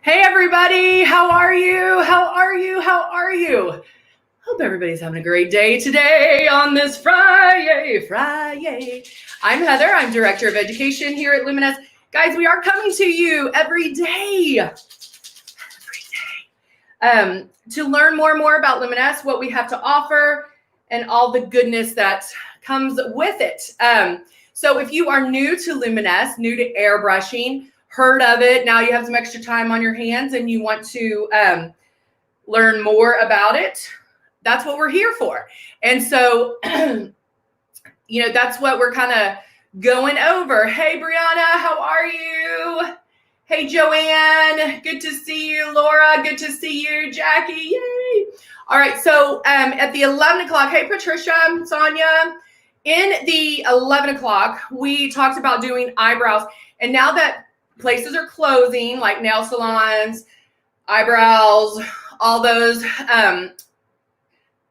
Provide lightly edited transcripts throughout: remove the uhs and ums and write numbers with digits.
Hey everybody, how are you? How are you? How are you? Hope everybody's having a great day today on this Friday. I'm Heather, I'm Director of Education here at Luminous. Guys, we are coming to you every day. To learn more and more about Luminous, what we have to offer, and all the goodness that comes with it. So if you are new to Luminous, new to airbrushing, heard of it, now you have some extra time on your hands and you want to learn more about it, that's what we're here for. And so, that's what we're kind of going over. Hey, Brianna, how are you? Hey, Joanne, good to see you. Laura, good to see you. Jackie, yay. All right, so at the 11 o'clock, hey, Patricia, Sonia, in the 11 o'clock, we talked about doing eyebrows. And now that places are closing, like nail salons, eyebrows, all those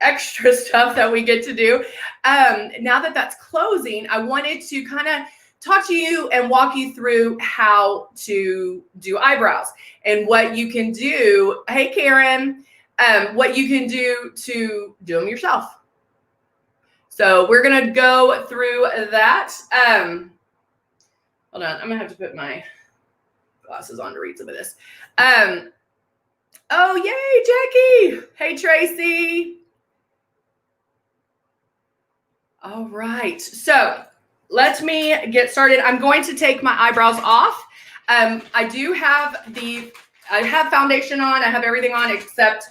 extra stuff that we get to do. Now that that's closing, I wanted to kind of talk to you and walk you through how to do eyebrows and what you can do. Hey, Karen, what you can do to do them yourself. So we're going to go through that. Hold on. I'm going to have to put my glasses on to read some of this. Oh, yay, Jackie. Hey, Tracy. All right. So let me get started. I'm going to take my eyebrows off. I have foundation on. I have everything on except,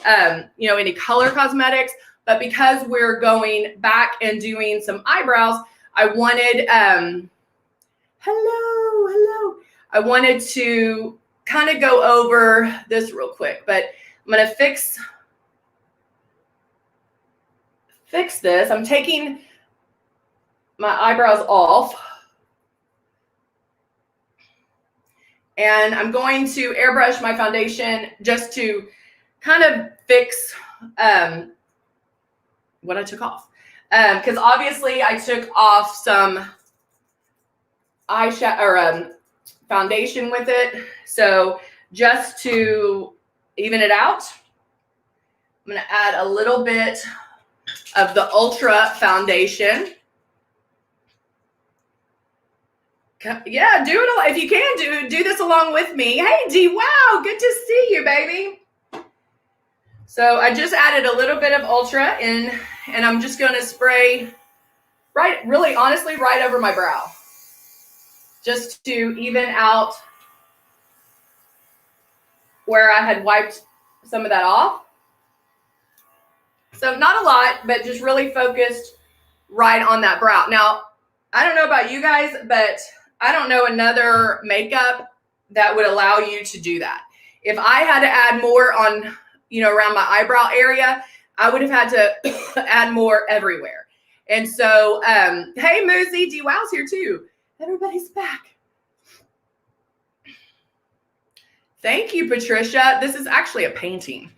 any color cosmetics. But because we're going back and doing some eyebrows, I wanted, hello. I wanted to kind of go over this real quick, but I'm going to fix this. I'm taking my eyebrows off and I'm going to airbrush my foundation just to kind of fix what I took off. Because obviously I took off some eyeshadow or foundation with it. So just to even it out, I'm going to add a little bit of the Ultra foundation. Yeah, do it all. If you can, do this along with me. Hey, Dee, wow, good to see you, baby. So I just added a little bit of Ultra in, and I'm just going to spray right over my brow, just to even out where I had wiped some of that off. So not a lot, but just really focused right on that brow. Now, I don't know about you guys, but I don't know another makeup that would allow you to do that. If I had to add more on, around my eyebrow area, I would have had to add more everywhere. And so, hey, Moosey, D-Wow's here too. Everybody's back. Thank you, Patricia. This is actually a painting,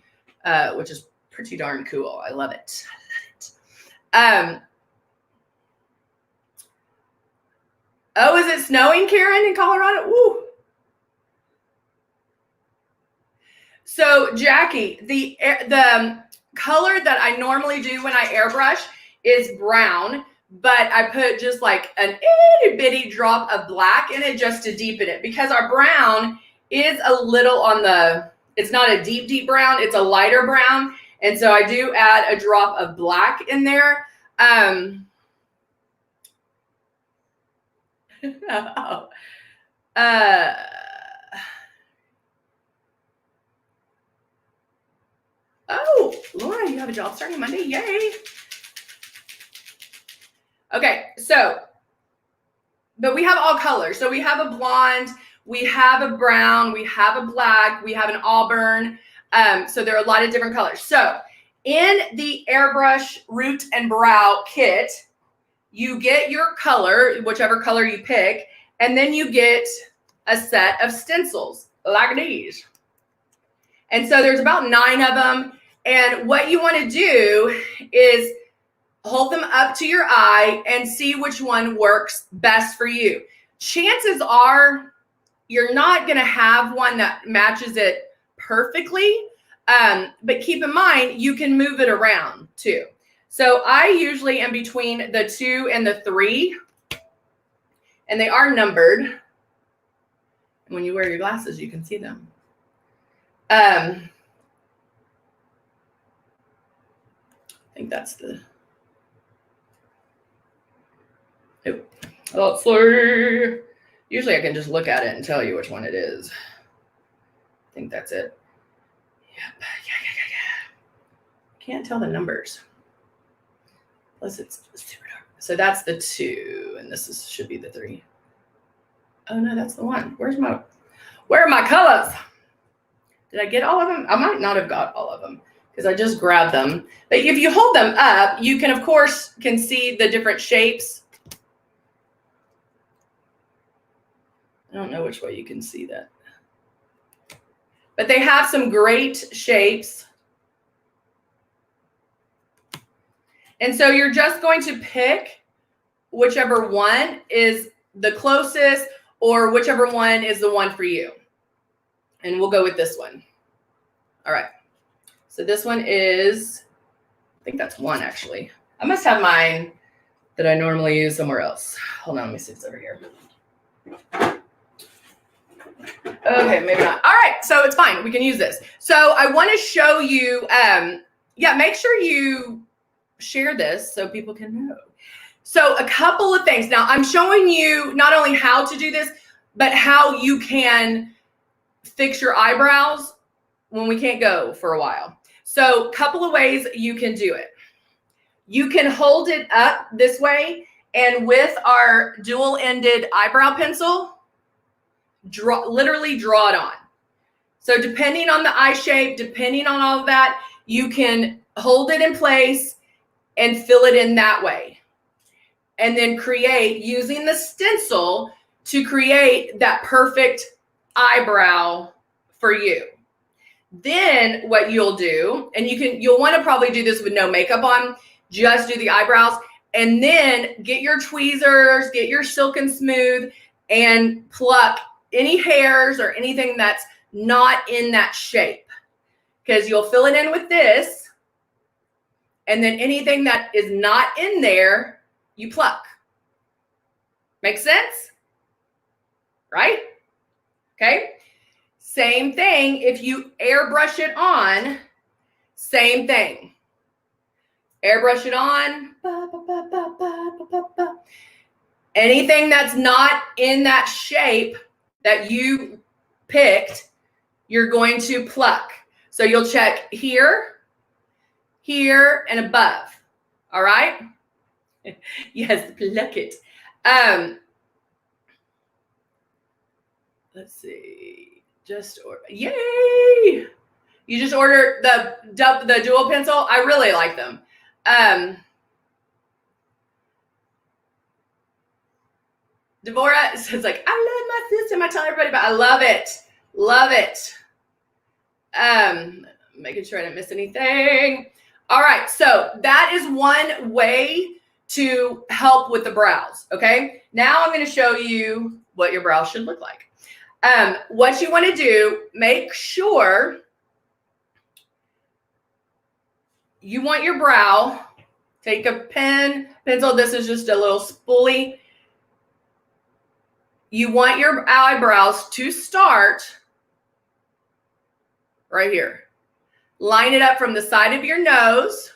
which is pretty darn cool. I love it. Oh, is it snowing, Karen, in Colorado? Woo. So, Jackie, the color that I normally do when I airbrush is brown, but I put just like an itty bitty drop of black in it just to deepen it, because our brown is a little it's not a deep brown, it's a lighter brown. And so I do add a drop of black in there. Oh, Laura, you have a job starting Monday. Yay. Okay, but we have all colors. So we have a blonde, we have a brown, we have a black, we have an auburn. So there are a lot of different colors. So in the Airbrush Root and Brow Kit, you get your color, whichever color you pick, and then you get a set of stencils like these. And so there's about 9 of them. And what you want to do is hold them up to your eye and see which one works best for you. Chances are you're not going to have one that matches it perfectly. But keep in mind, you can move it around too. So I usually am between the 2 and the 3, and they are numbered. And when you wear your glasses, you can see them. I think that's the, let's see. Usually I can just look at it and tell you which one it is. I think that's it. Yep. Yeah. Can't tell the numbers. Plus it's super dark. So that's the 2, and this should be the 3. Oh no, that's the 1. Where are my colors? Did I get all of them? I might not have got all of them because I just grabbed them. But if you hold them up, you can, of course, see the different shapes. I don't know which way you can see that. But they have some great shapes. And so you're just going to pick whichever one is the closest or whichever one is the one for you. And we'll go with this one. All right. So this one is, I think that's 1 actually. I must have mine that I normally use somewhere else. Hold on, let me see if it's over here. Okay, maybe not. All right, so it's fine. We can use this. So I want to show you, make sure you share this so people can know. So a couple of things. Now I'm showing you not only how to do this, but how you can fix your eyebrows when we can't go for a while. So a couple of ways you can do it. You can hold it up this way, and with our dual-ended eyebrow pencil, literally draw it on. So depending on the eye shape, depending on all of that, you can hold it in place and fill it in that way. And then create, using the stencil, to create that perfect eyebrow for you. Then what you'll do, and you'll want to probably do this with no makeup on, just do the eyebrows, and then get your tweezers, get your Silk and Smooth, and pluck any hairs or anything that's not in that shape. Because you'll fill it in with this, and then anything that is not in there, you pluck. Make sense? Right? Okay. Same thing if you airbrush it on, same thing. Airbrush it on. Anything that's not in that shape that you picked, you're going to pluck. So you'll check here, here, and above. All right? Yes, pluck it. Let's see. Yay! You just ordered the dual pencil. I really like them. Devorah says, like, I love my system. I tell everybody about it. I love it. Love it. Making sure I didn't miss anything. All right. So that is one way to help with the brows. Okay. Now I'm going to show you what your brows should look like. What you want to do, make sure you want your brow, take a pencil. This is just a little spoolie. You want your eyebrows to start right here. Line it up from the side of your nose.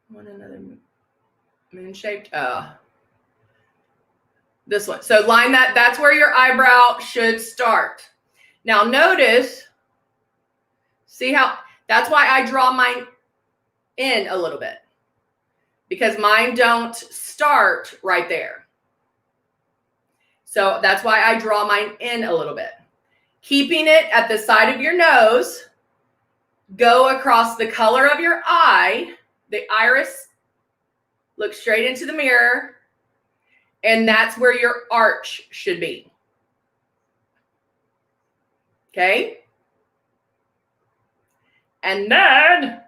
Want another moon-shaped? This one. So line that. That's where your eyebrow should start. Now notice, see how, that's why I draw mine in a little bit. Because mine don't start right there. So that's why I draw mine in a little bit. Keeping it at the side of your nose, go across the color of your eye, the iris, look straight into the mirror, and that's where your arch should be. Okay? And then,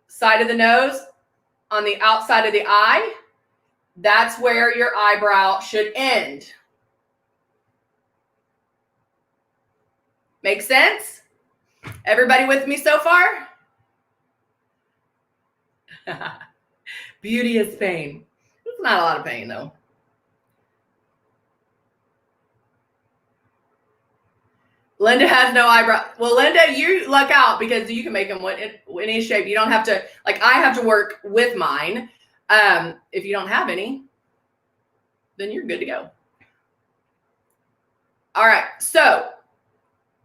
side of the nose, on the outside of the eye, that's where your eyebrow should end. Make sense? Everybody with me so far? Beauty is pain. It's not a lot of pain though. Linda has no eyebrow. Well, Linda, you luck out because you can make them any shape. You don't have to, like I have to work with mine. If you don't have any, then you're good to go. All right, so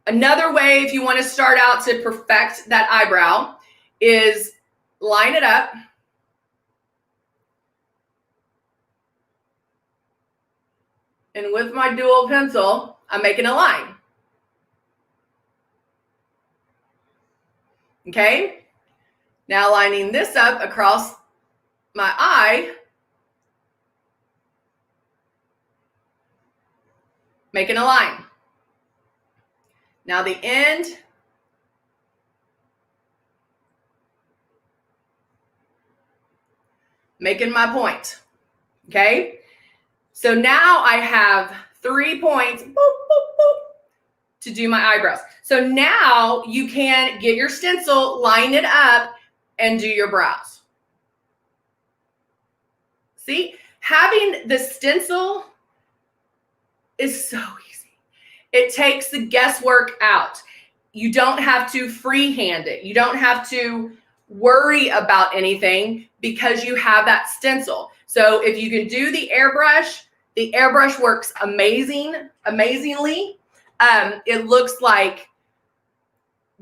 another way if you want to start out to perfect that eyebrow is line it up. And with my dual pencil, I'm making a line. Okay, now lining this up across my eye, making a line. Now the end, making my point. Okay, so now I have 3 points, boop, boop, boop, to do my eyebrows. So now you can get your stencil, line it up, and do your brows. See, having the stencil is so easy. It takes the guesswork out. You don't have to freehand it. You don't have to worry about anything because you have that stencil. So if you can do the airbrush works amazingly. It looks like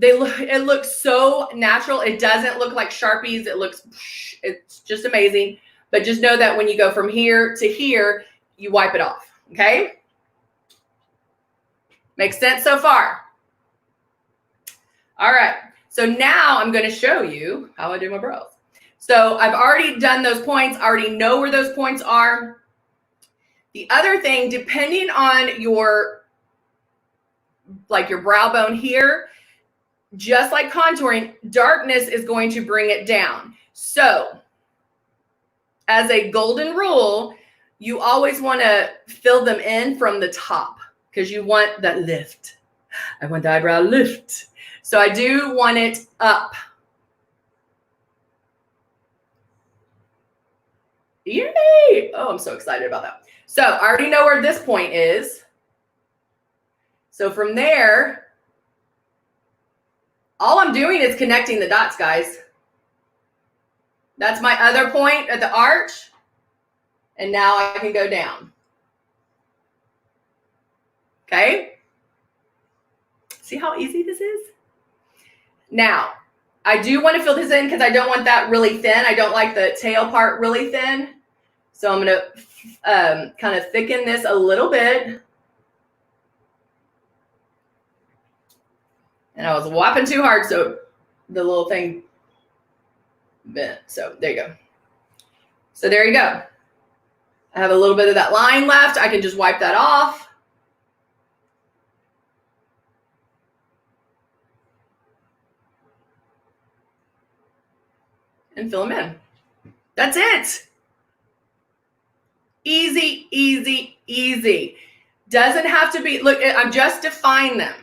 it looks so natural. It doesn't look like Sharpies. It's just amazing. But just know that when you go from here to here, you wipe it off. Okay? Makes sense so far? All right. So now I'm going to show you how I do my brows. So I've already done those points. I already know where those points are. The other thing, depending on your brow bone here, just like contouring, darkness is going to bring it down. So as a golden rule, you always want to fill them in from the top because you want that lift. I want the eyebrow lift. So I do want it up. Yay! Oh, I'm so excited about that. So I already know where this point is. So from there, all I'm doing is connecting the dots, guys. That's my other point at the arch. And now I can go down. Okay? See how easy this is? Now, I do want to fill this in because I don't want that really thin. I don't like the tail part really thin. So I'm going to kind of thicken this a little bit. And I was whopping too hard, so the little thing bent. So there you go. So there you go. I have a little bit of that line left. I can just wipe that off. And fill them in. That's it. Easy, easy, easy. Doesn't have to be, look, I'm just defining them.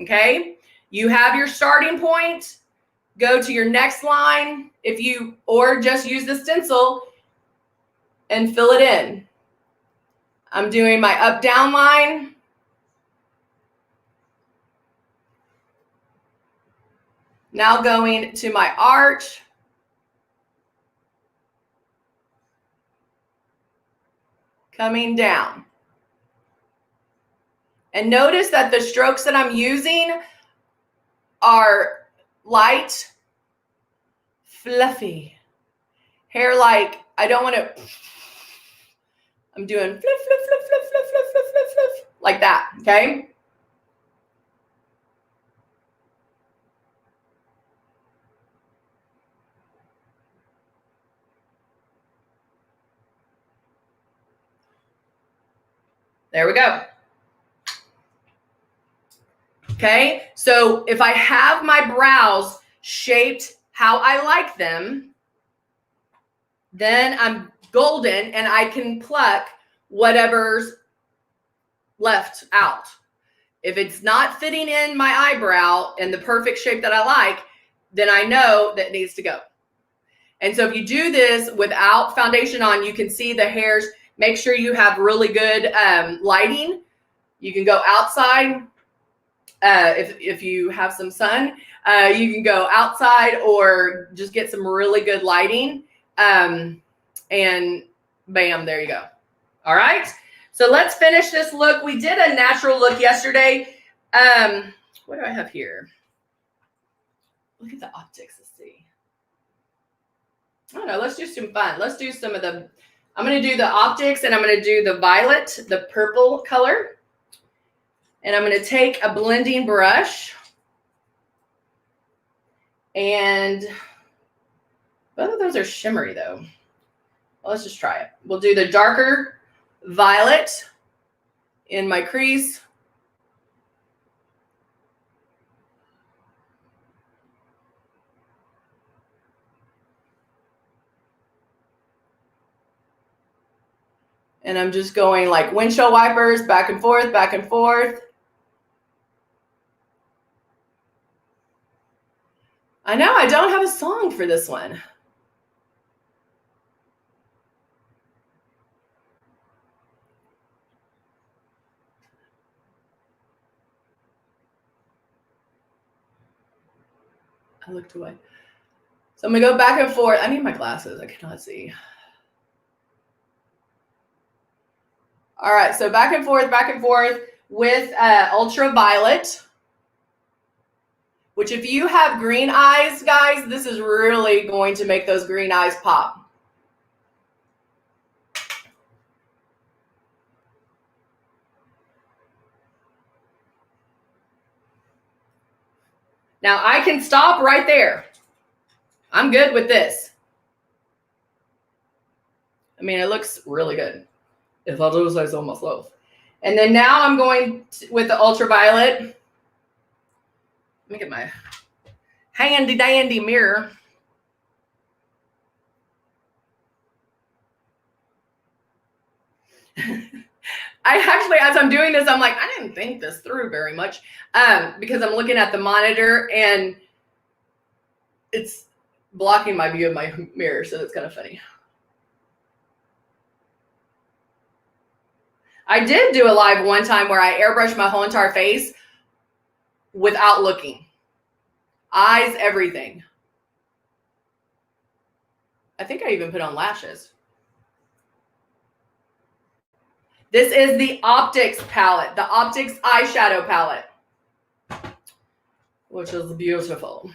Okay? You have your starting point, go to your next line, or just use the stencil and fill it in. I'm doing my up down line. Now going to my arch. Coming down. And notice that the strokes that I'm using are light, fluffy. Hair like, I don't want to, I'm doing flip, flip, flip, flip, flip, flip, flip, flip, flip, like that, okay? There we go. Okay, so if I have my brows shaped how I like them, then I'm golden, and I can pluck whatever's left out. If it's not fitting in my eyebrow in the perfect shape that I like, then I know that it needs to go. And so if you do this without foundation on, you can see the hairs. Make sure you have really good lighting. You can go outside if you have some sun. You can go outside or just get some really good lighting. And bam, there you go. All right. So let's finish this look. We did a natural look yesterday. What do I have here? Look at the optics. Let's see. I don't know. Let's do some fun. Let's do some of the, I'm going to do the optics, and I'm going to do the violet, the purple color. And I'm going to take a blending brush, and both of those are shimmery though. Well, let's just try it. We'll do the darker violet in my crease. And I'm just going like windshield wipers, back and forth, back and forth. I know I don't have a song for this one. I looked away. So I'm gonna go back and forth. I need my glasses. I cannot see. All right, so back and forth with ultraviolet, which if you have green eyes, guys, this is really going to make those green eyes pop. Now I can stop right there. I'm good with this. I mean, it looks really good. If I do say so myself. And then now I'm going with the ultraviolet. Let me get my handy dandy mirror. I actually, as I'm doing this, I'm like, I didn't think this through very much because I'm looking at the monitor and it's blocking my view of my mirror. So it's kind of funny. I did do a live one time where I airbrushed my whole entire face without looking. Eyes, everything. I think I even put on lashes. This is the Optics palette, the Optics eyeshadow palette, which is beautiful.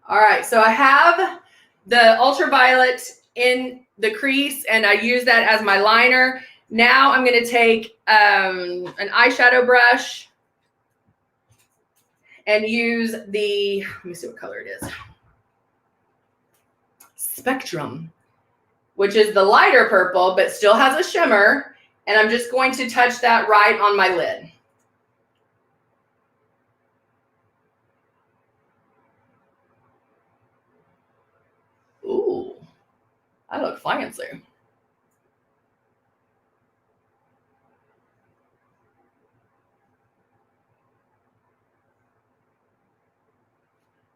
All right, so I have the ultraviolet in the crease, and I use that as my liner. Now I'm going to take an eyeshadow brush and use the, let me see what color it is, Spectrum, which is the lighter purple, but still has a shimmer. And I'm just going to touch that right on my lid. Ooh, I look fancy.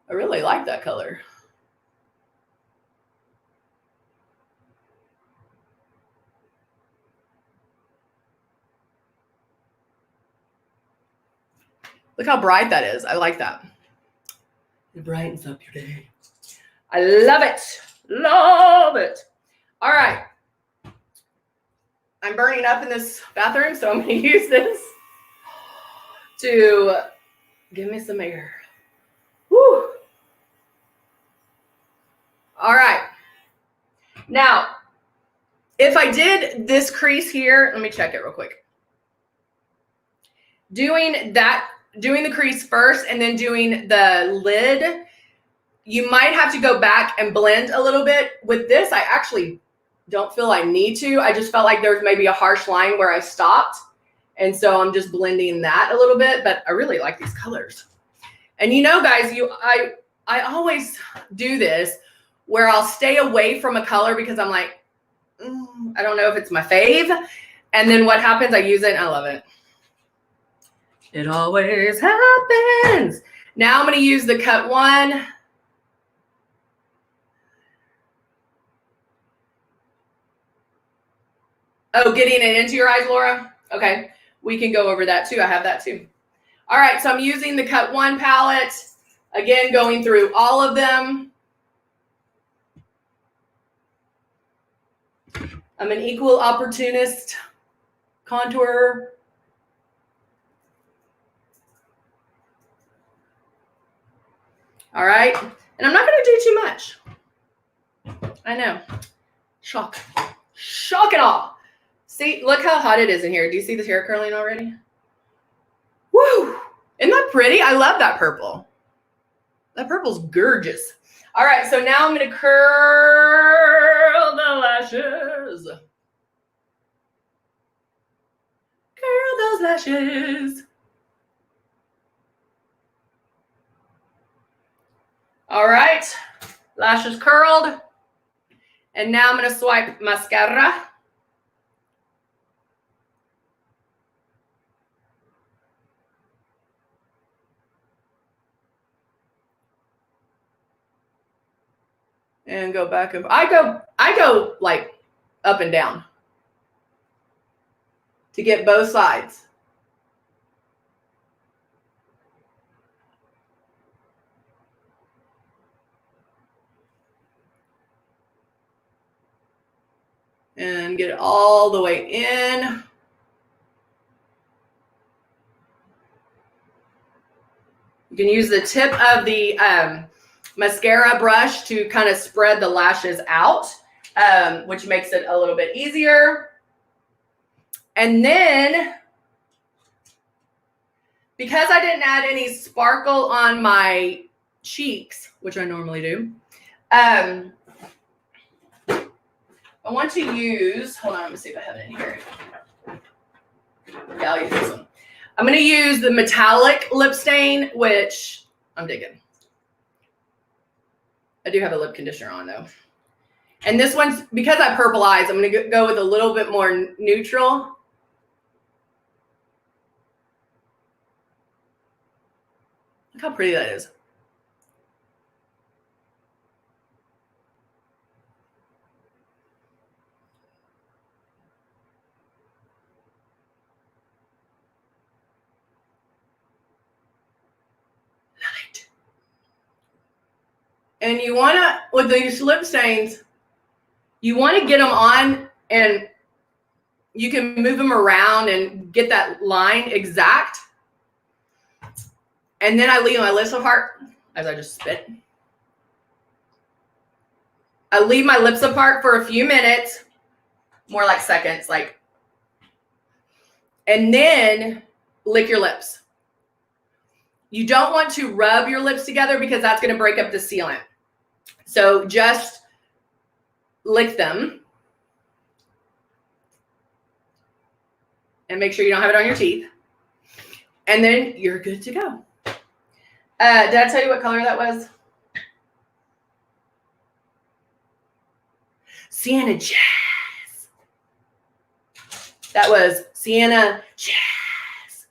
I really like that color. Look how bright that is. I like that. It brightens up your day. I love it. Love it. All right. I'm burning up in this bathroom, so I'm going to use this to give me some air. Woo. All right. Now, if I did this crease here, let me check it real quick. Doing the crease first and then doing the lid, you might have to go back and blend a little bit. With this, I actually don't feel I need to. I just felt like there was maybe a harsh line where I stopped. And so I'm just blending that a little bit, but I really like these colors. And you know, guys, I always do this where I'll stay away from a color because I'm like, I don't know if it's my fave. And then what happens? I use it and I love it. It always happens. Now I'm going to use the Cut One. Oh, getting it into your eyes, Laura? Okay. We can go over that too. I have that too. All right. So I'm using the Cut One palette. Again, going through all of them. I'm an equal opportunist contourer. All right. And I'm not going to do too much. I know. Shock. Shock and awe. See, look how hot it is in here. Do you see the hair curling already? Woo! Isn't that pretty? I love that purple. That purple's gorgeous. All right, so now I'm going to curl the lashes. Curl those lashes. All right, lashes curled. And now I'm going to swipe mascara. And go back and I go like up and down to get both sides. And get it all the way in. You can use the tip of the mascara brush to kind of spread the lashes out, which makes it a little bit easier. And then, because I didn't add any sparkle on my cheeks, which I normally do, I want to use, hold on, let me see if I have it in here. Yeah, I'll use this one. I'm going to use the metallic lip stain, which I'm digging. I do have a lip conditioner on though. And this one's, because I purple eyes, I'm going to go with a little bit more neutral. Look how pretty that is. And you want to, with these lip stains, you want to get them on and you can move them around and get that line exact. And then I leave my lips apart as I just spit. I leave my lips apart for a few minutes, more like seconds, like, and then lick your lips. You don't want to rub your lips together because that's going to break up the sealant. So just lick them. And make sure you don't have it on your teeth. And then you're good to go. Did I tell you what color that was? Sienna Jazz. That was Sienna Jazz.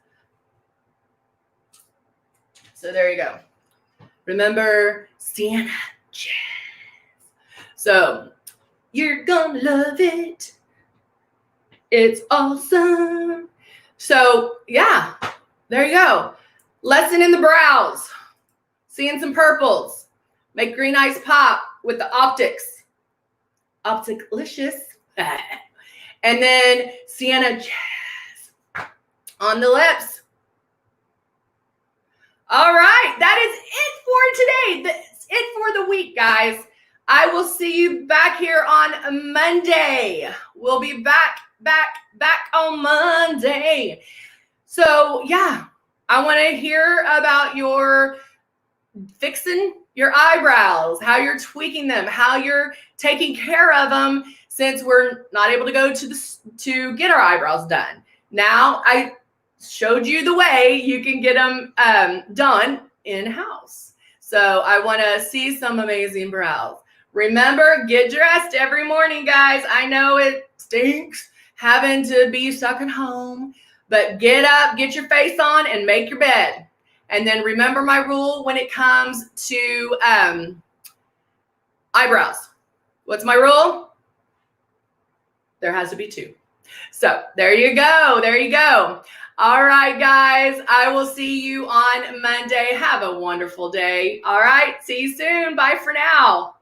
So there you go. Remember, Sienna Jazz. So you're gonna love it. It's awesome. So yeah, there you go. Lesson in the brows. Seeing some purples. Make green eyes pop with the Optics. Optic-licious. And then Sienna Jazz on the lips. All right, that is it for today. That's it for the week, guys. I will see you back here on Monday. We'll be back on Monday. So yeah, I want to hear about your fixing your eyebrows, how you're tweaking them, how you're taking care of them since we're not able to go to get our eyebrows done. Now I showed you the way you can get them done in-house. So I want to see some amazing brows. Remember, get dressed every morning, guys. I know it stinks having to be stuck at home, but get up, get your face on, and make your bed. And then remember my rule when it comes to eyebrows. What's my rule? There has to be 2. So there you go. There you go. All right, guys. I will see you on Monday. Have a wonderful day. All right. See you soon. Bye for now.